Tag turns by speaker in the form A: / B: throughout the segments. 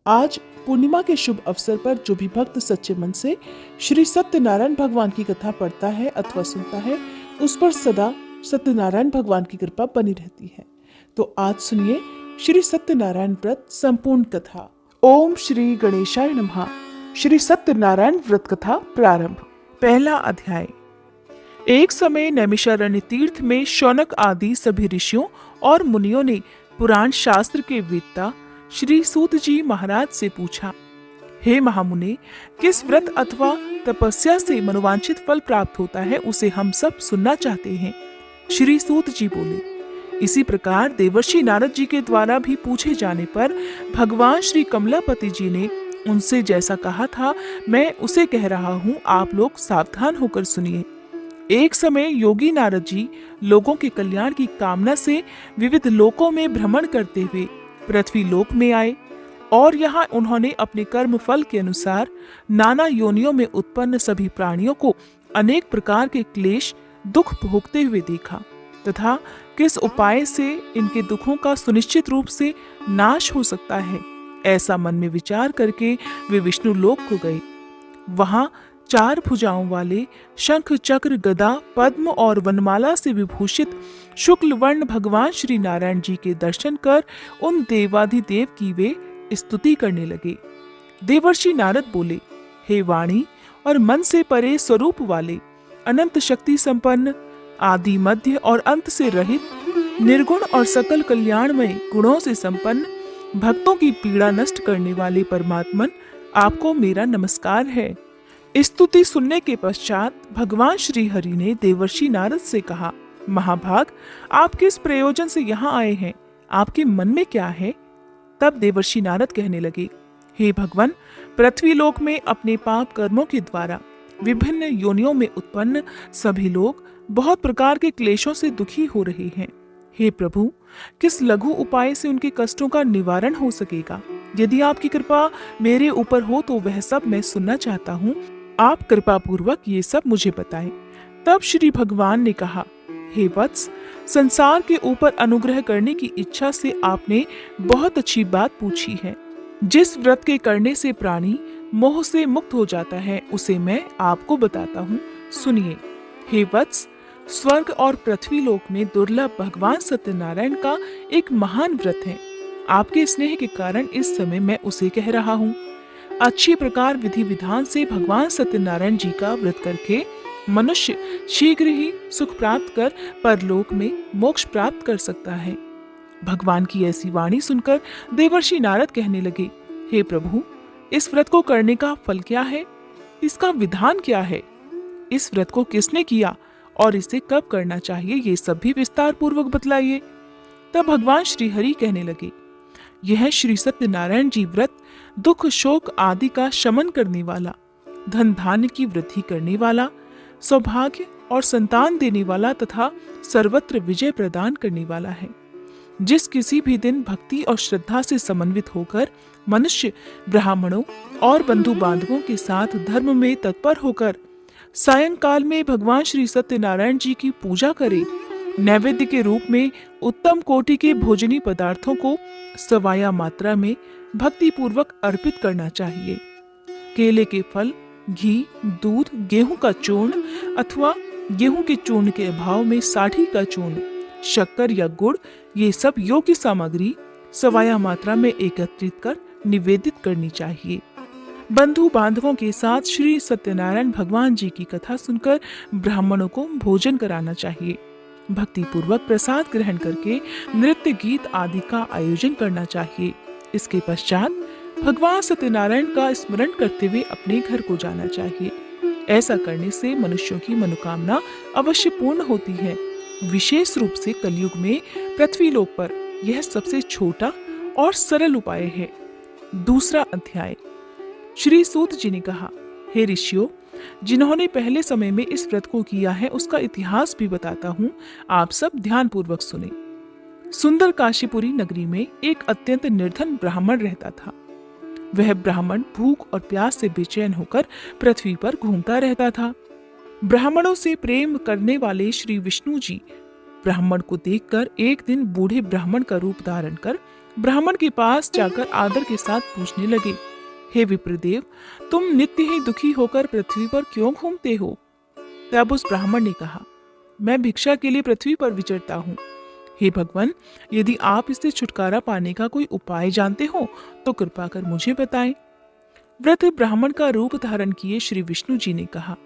A: आज पूर्णिमा के शुभ अवसर पर जो भी भक्त सच्चे मन से श्री सत्यनारायण भगवान की कथा पढ़ता है अथवा सुनता है, उस पर सदा सत्यनारायण भगवान की कृपा बनी रहती है। तो आज सुनिए श्री सत्यनारायण व्रत संपूर्ण कथा। ओम श्री गणेशाय नमः। श्री सत्यनारायण व्रत कथा प्रारंभ। पहला अध्याय। एक समय नैमिषारण्य तीर्थ में शौनक आदि सभी ऋषियों और मुनियों ने पुराण शास्त्र के वेत्ता श्री सूत जी महाराज से पूछा, हे महामुने, किस व्रत अथवा तपस्या से मनोवांछित फल प्राप्त होता है, उसे हम सब सुनना चाहते हैं। श्री सूत जी बोले, इसी प्रकार देवर्षि नारद जी के द्वारा भी पूछे जाने पर भगवान श्री कमलापति जी ने उनसे जैसा कहा था, मैं उसे कह रहा हूँ, आप लोग सावधान होकर सुनिए। एक समय योगी नारद जी लोगों के कल्याण की कामना से विविध लोकों में भ्रमण करते हुए पृथ्वी लोक में आए और यहाँ उन्होंने अपने कर्म फल के अनुसार नाना योनियों में उत्पन्न सभी प्राणियों को अनेक प्रकार के क्लेश दुख भोगते हुए देखा तथा किस उपाय से इनके दुखों का सुनिश्चित रूप से नाश हो सकता है, ऐसा मन में विचार करके वे विष्णु लोक को गए। वहां 4 भुजाओं वाले शंख चक्र गदा पद्म और वनमाला से विभूषित शुक्ल वर्ण भगवान श्री नारायण जी के दर्शन कर उन देवाधिदेव की वे स्तुति करने लगे। देवर्षि नारद बोले, हे वाणी और मन से परे स्वरूप वाले, अनंत शक्ति संपन्न, आदि मध्य और अंत से रहित, निर्गुण और सकल कल्याणमय गुणों से संपन्न, भक्तों की पीड़ा नष्ट करने वाले परमात्मन, आपको मेरा नमस्कार है। स्तुति सुनने के पश्चात भगवान श्री हरि ने देवर्षि नारद से कहा, महाभाग, आप किस प्रयोजन से यहाँ आए हैं, आपके मन में क्या है? तब देवर्षि नारद कहने लगे, हे भगवान, पृथ्वी लोक में अपने पाप कर्मों के द्वारा विभिन्न योनियों में उत्पन्न सभी लोग बहुत प्रकार के क्लेशों से दुखी हो रहे हैं। हे प्रभु, किस लघु उपाय से उनके कष्टों का निवारण हो सकेगा? यदि आपकी कृपा मेरे ऊपर हो तो वह सब मैं सुनना चाहता हूँ। आप कृपा पूर्वक ये सब मुझे बताएं। तब श्री भगवान ने कहा, हे वत्स, संसार के ऊपर अनुग्रह करने की इच्छा से आपने बहुत अच्छी बात पूछी है। जिस व्रत के करने से प्राणी मोह से मुक्त हो जाता है, उसे मैं आपको बताता हूँ, सुनिए। हे वत्स, स्वर्ग और पृथ्वी लोक में दुर्लभ भगवान सत्यनारायण का एक महान व्रत है। आपके स्नेह के कारण इस समय मैं उसे कह रहा हूँ। अच्छी प्रकार विधि विधान से भगवान सत्यनारायण जी का व्रत करके मनुष्य शीघ्र ही सुख प्राप्त कर परलोक में मोक्ष प्राप्त कर सकता है। भगवान की ऐसी वाणी सुनकर देवर्षि नारद कहने लगे, हे प्रभु, इस व्रत को करने का फल क्या है? इसका विधान क्या है? इस व्रत को किसने किया और इसे कब करना चाहिए, ये सब भी विस्तार पूर्वक बतलाइए। तब भगवान श्री हरि कहने लगे, यह श्री सत्यनारायण जी व्रत दुख शोक आदि का शमन करने वाला, धन धान्य की वृद्धि करने वाला, सौभाग्य और संतान देने वाला तथा सर्वत्र विजय प्रदान करने वाला है। जिस किसी भी दिन भक्ति और श्रद्धा से समन्वित होकर मनुष्य ब्राह्मणों और बंधु बांधवों के साथ धर्म में तत्पर होकर सायंकाल में भगवान श्री सत्यनारायण जी की पूजा करे, नैवेद्य के रूप में उत्तम कोटि के भोजनी पदार्थों को सवाया मात्रा में भक्ति पूर्वक अर्पित करना चाहिए। केले के फल, घी, दूध, गेहूं का चूर्ण अथवा गेहूं के चूर्ण के अभाव में साठी का चूर्ण, शक्कर या गुड़, ये सब योग्य सामग्री सवाया मात्रा में एकत्रित कर निवेदित करनी चाहिए। बंधु बांधवों के साथ श्री सत्यनारायण भगवान जी की कथा सुनकर ब्राह्मणों को भोजन कराना चाहिए। भक्ति पूर्वक प्रसाद ग्रहण करके नृत्य गीत आदि का आयोजन करना चाहिए। इसके पश्चात भगवान सत्यनारायण का स्मरण करते हुए अपने घर को जाना चाहिए। ऐसा करने से मनुष्यों की मनोकामना अवश्य पूर्ण होती है। विशेष रूप से कलयुग में पृथ्वी लोक पर यह सबसे छोटा और सरल उपाय है। दूसरा अध्याय। श्री सूत जी ने कहा, हे ऋषियों, जिन्होंने पहले समय में इस व्रत को किया है उसका इतिहास भी बताता हूँ, आप सब ध्यान पूर्वक सुने। सुंदर काशीपुरी नगरी में एक अत्यंत निर्धन ब्राह्मण रहता था। वह ब्राह्मण भूख और प्यास से बेचैन होकर पृथ्वी पर घूमता रहता था। ब्राह्मणों से प्रेम करने वाले श्री विष्णु जी ब्राह्मण को देखकर एक दिन बूढ़े ब्राह्मण का रूप धारण कर ब्राह्मण के पास जाकर आदर के साथ पूछने लगे, हे विप्रदेव, तुम नित्य ही दुखी होकर पृथ्वी पर क्यों घूमते हो? तब उस ब्राह्मण ने कहा, मैं भिक्षा के लिए पृथ्वी पर विचरता हूँ। हे भगवान, यदि आप इससे छुटकारा पाने का कोई उपाय जानते हो तो कृपा कर मुझे बताएं। वृद्ध ब्राह्मण का रूप धारण किए श्री विष्णु जी ने कहा,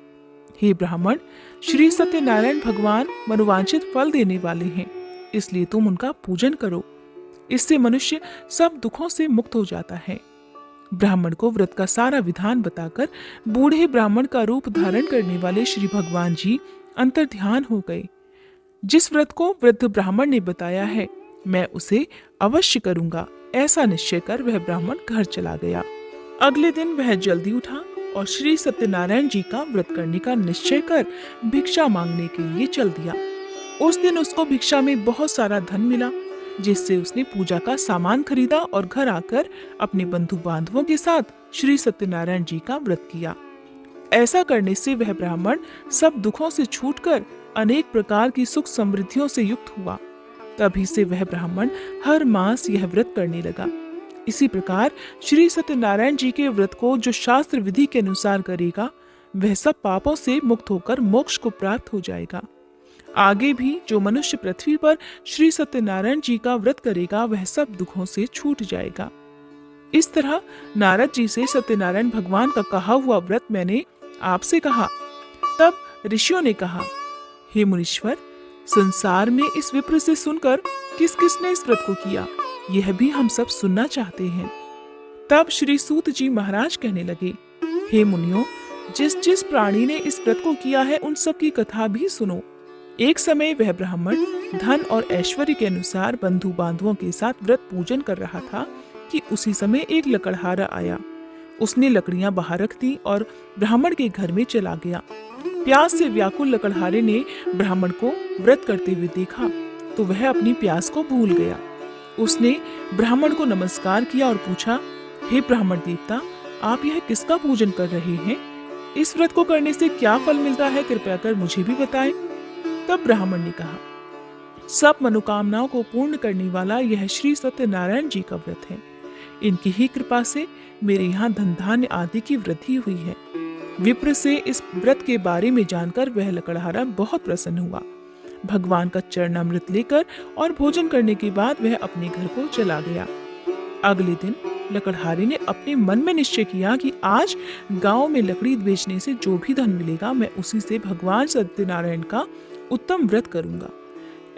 A: हे ब्राह्मण, श्री सत्यनारायण भगवान मनोवांछित फल देने वाले हैं, इसलिए तुम उनका पूजन करो। इससे मनुष्य सब दुखों से मुक्त हो जाता है। ब्राह्मण को व्रत का सारा विधान बताकर बूढ़े ब्राह्मण का रूप धारण करने वाले श्री भगवान जी अंतर्ध्यान हो गए। जिस व्रत को वृद्ध ब्राह्मण ने बताया है, मैं उसे अवश्य करूंगा, ऐसा निश्चय कर वह ब्राह्मण घर चला गया। अगले दिन वह जल्दी उठा और श्री सत्यनारायण जी का व्रत करने का निश्चय कर भिक्षा मांगने के लिए चल दिया। उस दिन उसको भिक्षा में बहुत सारा धन मिला, जिससे उसने पूजा का सामान खरीदा और घर आकर अपने बंधु बांधवों के साथ श्री सत्यनारायण जी का व्रत किया। ऐसा करने से वह ब्राह्मण सब दुखों से छूटकर अनेक प्रकार की सुख समृद्धियों से युक्त हुआ। तभी से वह ब्राह्मण हर मास यह व्रत करने लगा। इसी प्रकार श्री सत्यनारायण जी के व्रत को जो शास्त्र विधि के अनुसार करेगा, वह सब पापों से मुक्त होकर मोक्ष को प्राप्त हो जाएगा। आगे भी जो मनुष्य पृथ्वी पर श्री सत्यनारायण जी का व्रत करेगा, वह सब दुखों से छूट जाएगा। इस तरह नारद जी से सत्यनारायण भगवान का कहा हुआ व्रत मैंने आपसे कहा। तब ऋषियों ने कहा, हे मुनीश्वर, संसार में इस विप्र से सुनकर किस किसने इस व्रत को किया, यह भी हम सब सुनना चाहते हैं। तब श्री सूत जी महाराज कहने लगे, हे मुनियों, जिस जिस प्राणी ने इस व्रत को किया है, उन सब की कथा भी सुनो। एक समय वह ब्राह्मण धन और ऐश्वर्य के अनुसार बंधु बांधवों के साथ व्रत पूजन कर रहा था कि उसी समय एक लकड़हारा आया। उसने लकड़ियां बाहर रख दी और ब्राह्मण के घर में चला गया। प्यास से व्याकुल लकड़हारे ने ब्राह्मण को व्रत करते हुए देखा तो वह अपनी प्यास को भूल गया। उसने ब्राह्मण को नमस्कार किया और पूछा, हे ब्राह्मण देवता, आप यह किसका पूजन कर रहे हैं? इस व्रत को करने से क्या फल मिलता है, कृपया कर मुझे भी बताएं। तब ब्राह्मण ने कहा, सब मनोकामनाओं को पूर्ण करने वाला यह श्री सत्यनारायण जी का व्रत है। इनकी ही कृपा से मेरे यहाँ धन धान्य आदि की वृद्धि हुई है। विप्र से इस व्रत के बारे में जानकर वह लकड़हारा बहुत प्रसन्न हुआ। भगवान का चरणामृत लेकर और भोजन करने के बाद वह अपने घर को चला गया। अगले दिन लकड़हारे ने अपने मन में निश्चय किया कि आज गांव में लकड़ी बेचने से जो भी धन मिलेगा, मैं उसी से भगवान सत्यनारायण का उत्तम व्रत करूंगा।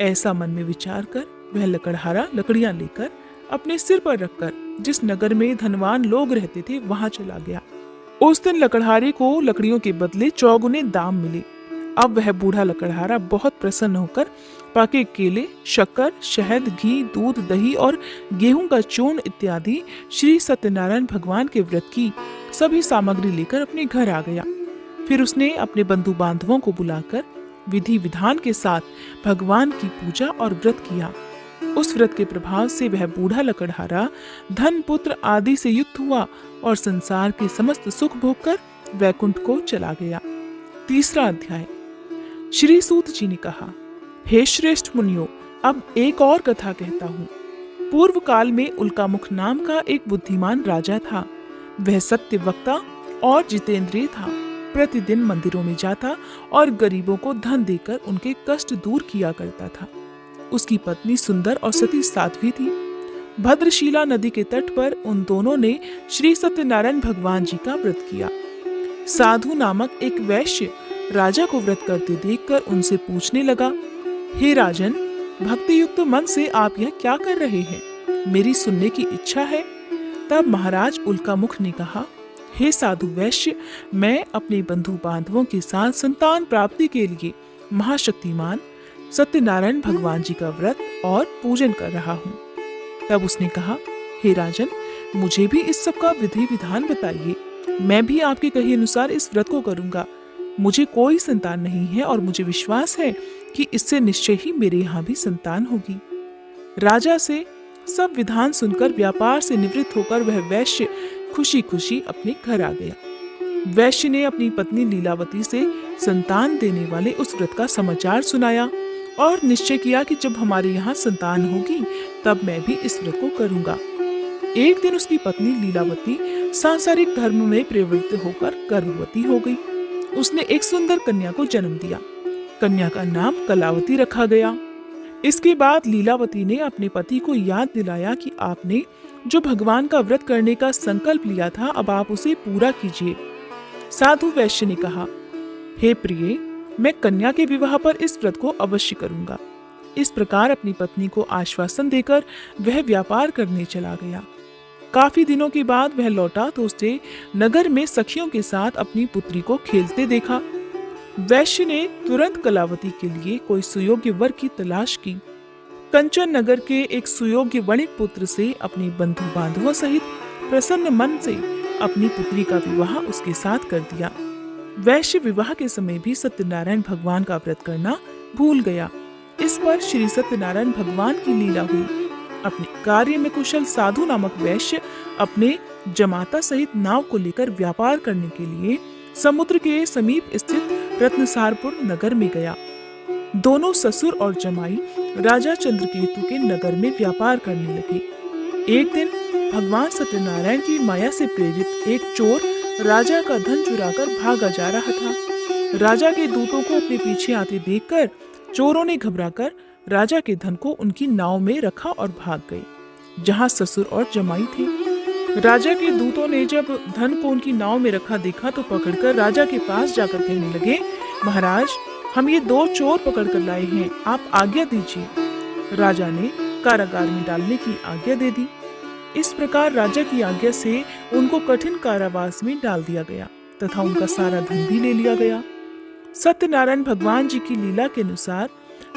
A: ऐसा मन में विचार कर वह लकड़हारा लकड़ियां लेकर अपने सिर पर रखकर जिस नगर में धनवान लोग रहते थे, वहां चला गया। उस दिन लकड़हारे को लकड़ियों के बदले चौगुने दाम मिले। अब वह बूढ़ा लकड़हारा बहुत प्रसन्न होकर पके केले, शक्कर, शहद, घी, दूध, दही और गेहूं का चूर्ण इत्यादि श्री सत्यनारायण भगवान के व्रत की सभी सामग्री लेकर अपने घर आ गया। फिर उसने अपने बंधु बांधवों को बुलाकर विधि विधान के साथ भगवान की पूजा और व्रत किया। उस व्रत के प्रभाव से वह बूढ़ा लकड़हारा धन पुत्र आदि से युक्त हुआ और संसार के समस्त सुख भोगकर वैकुंठ को चला गया। तीसरा अध्याय। श्री सूत जी ने कहा, हे श्रेष्ठ मुनियों, अब एक और कथा कहता हूँ। पूर्व काल में उल्कामुख नाम का एक बुद्धिमान राजा था। वह सत्य वक्ता और जितेंद्रिय था। प्रतिदिन मंदिरों में जाता और गरीबों को धन देकर उनके कष्ट दूर किया करता था। उसकी पत्नी सुंदर और सती साध्वी थी। भद्रशिला नदी के तट पर उन दोनों ने श्री सत्यनारायण भगवान जी का व्रत किया। साधु नामक एक वैश्य राजा को व्रत करते देखकर उनसे पूछने लगा, हे राजन, भक्ति युक्त मन से आप यह क्या कर रहे हैं? मेरी सुनने की इच्छा है। तब महाराज उल्कामुख ने कहा, हे साधु वैश्य, मैं अपने बंधु बांधवों के साथ संतान प्राप्ति के लिए महाशक्तिमान सत्यनारायण भगवान जी का व्रत और पूजन कर रहा हूँ। तब उसने कहा, हे राजन, मुझे भी इस सब का विधि विधान बताइए। मैं भी आपके कहे अनुसार इस व्रत को करूंगा। मुझे कोई संतान नहीं है और मुझे विश्वास है कि इससे निश्चय ही मेरे यहाँ भी संतान होगी। राजा से सब विधान सुनकर व्यापार से निवृत्त होकर वह वैश्य खुशी खुशी अपने घर आ गया। वैश्य ने अपनी पत्नी लीलावती से संतान देने वाले उस व्रत का समाचार सुनाया और निश्चय किया कि जब हमारे यहाँ संतान होगी तब मैं भी इस व्रत को करूंगा। एक दिन उसकी पत्नी लीलावती सांसारिक धर्म में प्रवृत्त होकर गर्भवती हो गई। उसने एक सुंदर कन्या को जन्म दिया। कन्या का नाम कलावती रखा गया। इसके बाद लीलावती ने अपने पति को याद दिलाया कि आपने जो भगवान का व्रत करने का संकल्प लिया था, अब आप उसे पूरा कीजिए। साधु वैश्य ने कहा, हे प्रिय, मैं कन्या के विवाह पर इस व्रत को अवश्य करूंगा। इस प्रकार अपनी पत्नी को आश्वासन देकर वह व्यापार करने चला गया। काफी दिनों के बाद वह लौटा तो उसने नगर में सखियों के साथ अपनी पुत्री को खेलते देखा। वैश्य ने तुरंत कलावती के लिए कोई सुयोग्य वर की तलाश की। कंचन नगर के एक सुयोग्य वणिक पुत्र से अपने बंधु बांधवों सहित प्रसन्न मन से अपनी पुत्री का विवाह उसके साथ कर दिया। वैश्य विवाह के समय भी सत्यनारायण भगवान का व्रत करना भूल गया। इस पर श्री सत्यनारायण भगवान की लीला हुई। अपने कार्य में कुशल साधु नामक वैश्य अपने जमाता सहित नाव को लेकर व्यापार करने के लिए समुद्र के समीप स्थित रत्नसारपुर नगर में गया। दोनों ससुर और जमाई राजा चंद्रकेतु के नगर में व्यापार करने लगे। एक दिन भगवान सत्यनारायण की माया से प्रेरित एक चोर राजा का धन चुराकर भागा जा रहा था। राजा के दूतों को अपने पीछे आते देखकर चोरों ने घबराकर राजा के धन को उनकी नाव में रखा और भाग गए, जहां ससुर और जमाई थे। राजा के दूतों ने जब धन को उनकी नाव में रखा देखा तो पकड़कर राजा के पास जाकर कहने लगे, महाराज, हम ये दो चोर पकड़ कर लाए हैं, आप आज्ञा दीजिए। राजा ने कारागार में डालने की आज्ञा दे दी। इस प्रकार राजा की आज्ञा से उनको कठिन कारावास में डाल दिया गया तथा उनका सारा धन भी ले लिया गया। सत्यनारायण भगवान जी की लीला के अनुसार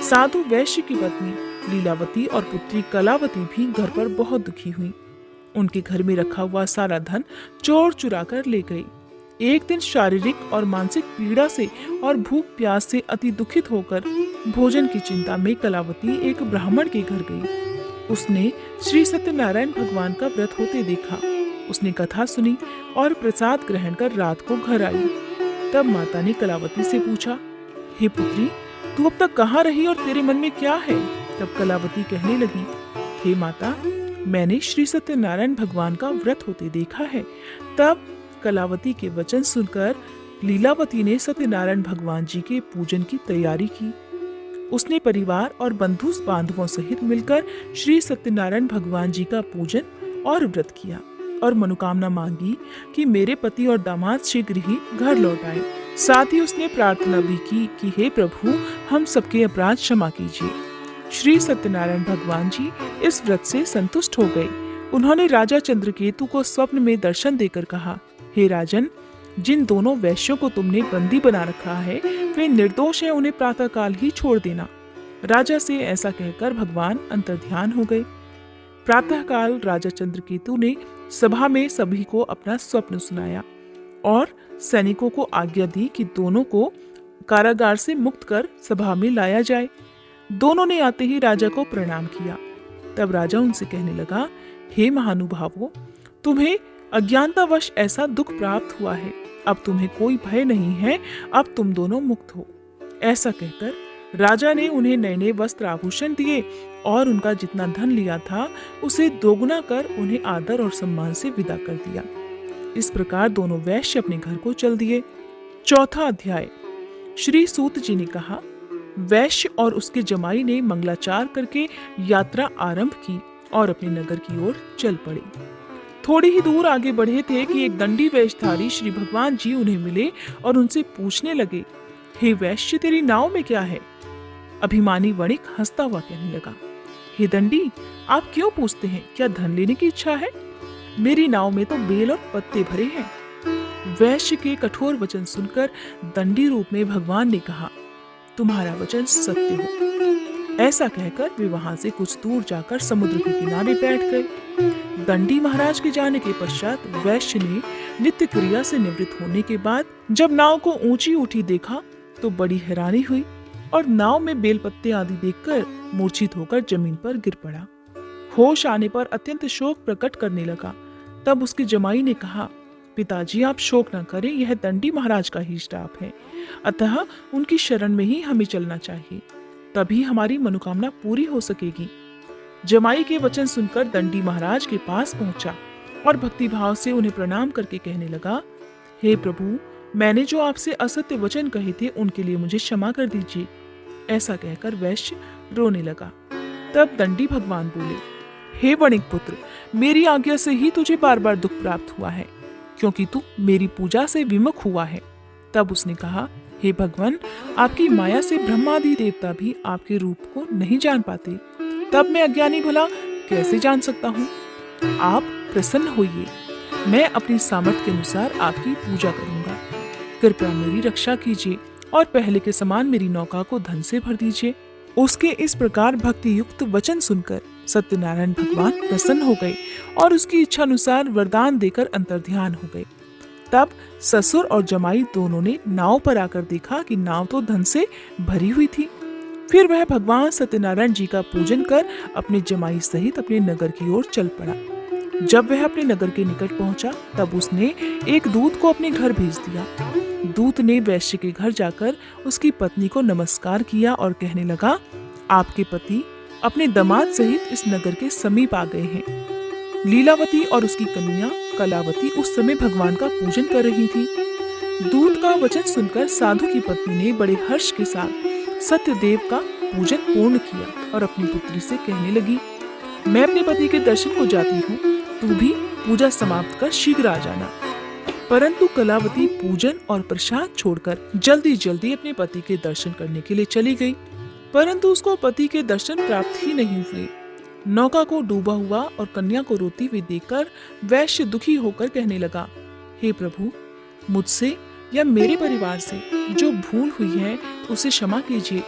A: साधु वैश्य की पत्नी लीलावती और पुत्री कलावती भी घर पर बहुत दुखी हुई। उनके घर में रखा हुआ सारा धन चोर चुरा कर ले गए। एक दिन शारीरिक और मानसिक पीड़ा से और भूख प्यास से अति दुखित होकर भोजन की चिंता में कलावती एक ब्राह्मण के घर गई। उसने श्री सत्यनारायण भगवान का व्रत होते देखा। उसने कथा सुनी और प्रसाद ग्रहण कर रात को घर आई। तब माता ने कलावती से पूछा, हे पुत्री, तू अब तक कहाँ रही और तेरे मन में क्या है? तब कलावती कहने लगी, हे माता, मैंने श्री सत्यनारायण भगवान का व्रत होते देखा है। तब कलावती के वचन सुनकर लीलावती ने सत्यनारायण भगवान जी के पूजन की तैयारी की। उसने परिवार और बंधु बांधवों सहित मिलकर श्री सत्यनारायण भगवान जी का पूजन और व्रत किया और मनोकामना मांगी कि मेरे पति और दामाद शीघ्र ही घर लौट आए। साथ ही उसने प्रार्थना भी की कि हे प्रभु, हम सबके अपराध क्षमा कीजिए। श्री सत्यनारायण भगवान जी इस व्रत से संतुष्ट हो गए। उन्होंने राजा चंद्रकेतु को स्वप्न में दर्शन देकर कहा, हे राजन, जिन दोनों वैश्यों को तुमने बंदी बना रखा है वे निर्दोष हैं, उन्हें प्रातः काल ही छोड़ देना। राजा से ऐसा कहकर भगवान अंतर्ध्यान हो गए। प्रातः काल राजा चंद्रकेतु ने सभा में सभी को अपना स्वप्न सुनाया और सैनिकों को आज्ञा दी कि दोनों को कारागार से मुक्त कर सभा में लाया जाए। दोनों ने आते ही राजा को प्रणाम किया। तब राजा उनसे कहने लगा, हे महानुभावों, तुम्हें अज्ञानतावश ऐसा दुख प्राप्त हुआ है, अब तुम्हें कोई भय नहीं है, अब तुम दोनों मुक्त हो। ऐसा कहकर राजा ने उन्हें नए नए वस्त्र आभूषण दिए और उनका जितना धन लिया था उसे दोगुना कर उन्हें आदर और सम्मान से विदा कर दिया। इस प्रकार दोनों वैश्य अपने घर को चल दिए। चौथा अध्याय। श्री सूत जी ने कहा, वैश्य और उसके जमाई ने मंगलाचार करके यात्रा आरंभ की और अपने नगर की ओर चल पड़े। थोड़ी ही दूर आगे बढ़े थे कि एक दंडी वेशधारी श्री भगवान जी उन्हें मिले और उनसे पूछने लगे, हे वैश्य, तेरी नाव में क्या है? अभिमानी वणिक हंसता हुआ कहने लगा, हे दंडी, आप क्यों पूछते हैं? क्या धन लेने की इच्छा है? मेरी नाव में तो बेल और पत्ते भरे हैं। वैश्य के कठोर वचन सुनकर दंडी रूप में भगवान ने कहा, तुम्हारा वचन सत्य हो। ऐसा कहकर वे वहां से कुछ दूर जाकर समुद्र के किनारे बैठ गए। दंडी महाराज के जाने के पश्चात वैश्य ने नित्य क्रिया से निवृत्त होने के बाद जब नाव को ऊंची उठी देखा तो बड़ी हैरानी हुई और नाव में बेलपत्ते आदि देखकर मूर्छित होकर जमीन पर गिर पड़ा। होश आने पर अत्यंत शोक प्रकट करने लगा। तब उसके जमाई ने कहा, पिताजी, आप शोक न करें, यह दंडी महाराज का ही श्राप है, अतः उनकी शरण में ही हमें चलना चाहिए, तभी हमारी मनोकामना पूरी हो सकेगी। जमाई के वचन सुनकर दंडी महाराज के पास पहुंचा और भक्तिभाव से उन्हें प्रणाम करके कहने लगा, हे प्रभु, मैंने जो आपसे असत्य वचन कहे थे उनके लिए मुझे क्षमा कर दीजिए। ऐसा कहकर वैश्य रोने लगा। तब दंडी भगवान बोले, हे वणिक पुत्र, मेरी आज्ञा से ही तुझे बार बार दुख प्राप्त हुआ है, क्योंकि तू मेरी पूजा से विमुख हुआ है। तब उसने कहा, हे भगवान, आपकी माया से ब्रह्मादि देवता भी आपके रूप को नहीं जान पाते, तब मैं अज्ञानी भला कैसे जान सकता हूँ? आप प्रसन्न होइए, मैं अपनी सामर्थ्य के अनुसार आपकी पूजा करूंगा। कृपया मेरी रक्षा कीजिए और पहले के समान मेरी नौका को धन से भर दीजिए। उसके इस प्रकार भक्ति युक्त वचन सुनकर सत्यनारायण भगवान प्रसन्न हो गए और उसकी इच्छा अनुसार वरदान देकर अंतर्ध्यान हो गए। तब ससुर और जमाई दोनों ने नाव पर आकर देखा कि नाव तो धन से भरी हुई थी। फिर वह भगवान सत्यनारायण जी का पूजन कर अपने जमाई सहित अपने नगर की ओर चल पड़ा। जब वह अपने नगर के निकट पहुंचा, तब उसने एक दूत को अपने घर भेज दिया। दूत ने वैश्य के घर जाकर उसकी पत्नी को नमस्कार किया और कहने लगा, आपके पति अपने दामाद सहित इस नगर के समीप आ गए हैं। लीलावती और उसकी कन्या कलावती उस समय भगवान का पूजन कर रही थी। दूत का वचन सुनकर साधु की पत्नी ने बड़े हर्ष के साथ सत्यदेव का पूजन पूर्ण किया और अपनी पुत्री से कहने लगी, मैं अपने पति के दर्शन को जाती हूँ, तू भी पूजा समाप्त कर शीघ्र आ जाना। परंतु कलावती पूजन और प्रसाद छोड़कर जल्दी जल्दी अपने पति के दर्शन करने के लिए चली गई, परंतु उसको पति के दर्शन प्राप्त ही नहीं हुए। नौका को डूबा हुआ और कन्या को रोती हुई देखकर वैश्य दुखी होकर कहने लगा, हे प्रभु, मुझसे या मेरे परिवार से जो भूल हुई है उसे क्षमा कीजिए।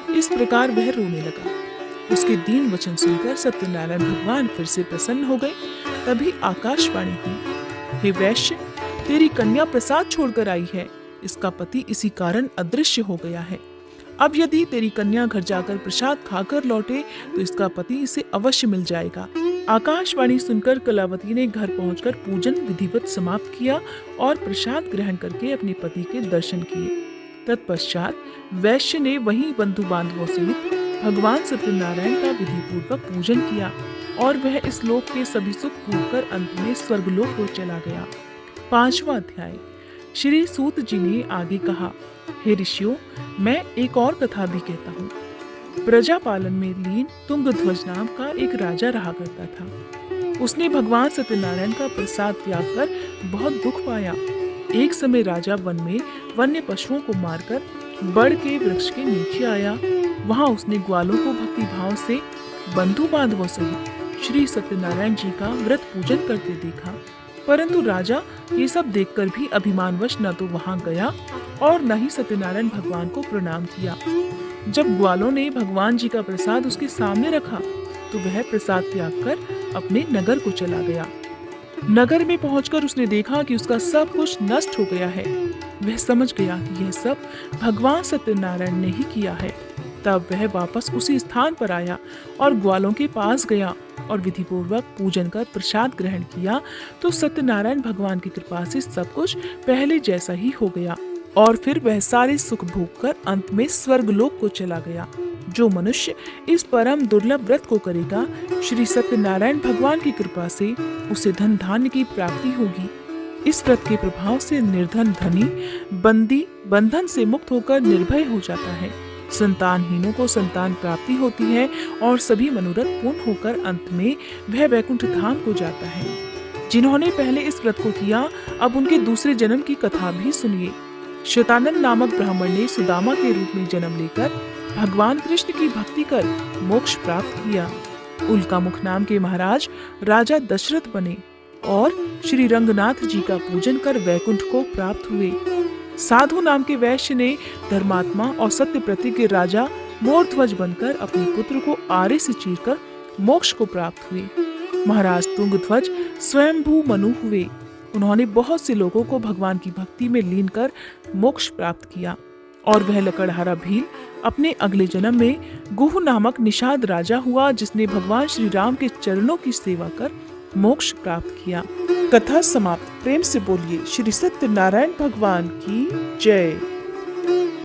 A: इस प्रकार वह रोने लगा। उसके दीन वचन सुनकर सत्यनारायण भगवान फिर से प्रसन्न हो गए। तभी आकाशवाणी हुई, हे वैश्य, तेरी कन्या प्रसाद छोड़कर आई है, इसका पति इसी कारण अदृश्य हो गया है। अब यदि तेरी कन्या घर जाकर प्रसाद खाकर लौटे तो इसका पति इसे अवश्य मिल जाएगा। आकाशवाणी सुनकर कलावती ने घर पहुंचकर पूजन विधिवत समाप्त किया और प्रसाद ग्रहण करके अपने पति के दर्शन किए। तत्पश्चात वैश्य ने वहीं बंधु बांधवों सहित भगवान सत्यनारायण का विधि पूर्वक पूजन किया और वह इस लोक के सभी सुख भोगकर अंत में स्वर्गलोक को चला गया। 5वां अध्याय। श्री सूत जी ने आगे कहा, हे ऋषियों, मैं एक और कथा भी कहता हूँ। प्रजा पालन में लीन तुंगध्वज नाम का एक राजा रहा करता था। उसने भगवान सत्यनारायण का प्रसाद त्याग कर बहुत दुख पाया। एक समय राजा वन में वन्य पशुओं को मारकर बड़ के वृक्ष के नीचे आया। वहां उसने ग्वालों को भक्ति भाव से बंधु बांधवों सहित श्री सत्यनारायण जी का व्रत पूजन करते देखा, परंतु राजा ये सब देखकर भी अभिमानवश न तो वहां गया और न ही सत्यनारायण भगवान को प्रणाम किया। जब ग्वालों ने भगवान जी का प्रसाद उसके सामने रखा तो वह प्रसाद त्याग कर अपने नगर को चला गया। नगर में पहुंचकर उसने देखा कि उसका सब कुछ नष्ट हो गया है। वह समझ गया कि यह सब भगवान सत्यनारायण ने ही किया है। तब वह वापस उसी स्थान पर आया और ग्वालों के पास गया और विधि पूर्वक पूजन कर प्रसाद ग्रहण किया तो सत्यनारायण भगवान की कृपा से सब कुछ पहले जैसा ही हो गया और फिर वह सारे सुख भोग कर अंत में स्वर्गलोक को चला गया। जो मनुष्य इस परम दुर्लभ व्रत को करेगा, श्री सत्यनारायण भगवान की कृपा से उसे धन धान्य की प्राप्ति होगी। इस व्रत के प्रभाव से निर्धन धनी बंदी बंधन से मुक्त होकर निर्भय हो जाता है। संतानहीनों को संतान प्राप्ति होती है और सभी मनोरथ पूर्ण होकर अंत में वह वैकुंठ धाम को जाता है। जिन्होंने पहले इस व्रत को किया, अब उनके दूसरे जन्म की कथा भी सुनिए। शतानन नामक ब्राह्मण ने सुदामा के रूप में जन्म लेकर भगवान कृष्ण की भक्ति कर मोक्ष प्राप्त किया। उल्कामुख नाम के महाराज राजा दशरथ बने और श्री रंगनाथ जी का पूजन कर वैकुंठ को प्राप्त हुए। साधु नाम के वैश्य ने धर्मात्मा और सत्य प्रतिज्ञ राजा मोरध्वज बनकर अपने पुत्र को आरे से चीरकर मोक्ष को प्राप्त हुए। महाराज तुंगध्वज स्वयंभू मनु हुए। उन्होंने बहुत से लोगों को भगवान की भक्ति में लीन कर मोक्ष प्राप्त किया और वह लकड़हारा भील अपने अगले जन्म में गुह नामक निषाद राजा हुआ, जिसने भगवान श्री राम के चरणों की सेवा कर मोक्ष प्राप्त किया। कथा समाप्त। प्रेम से बोलिए श्री सत्यनारायण भगवान की जय।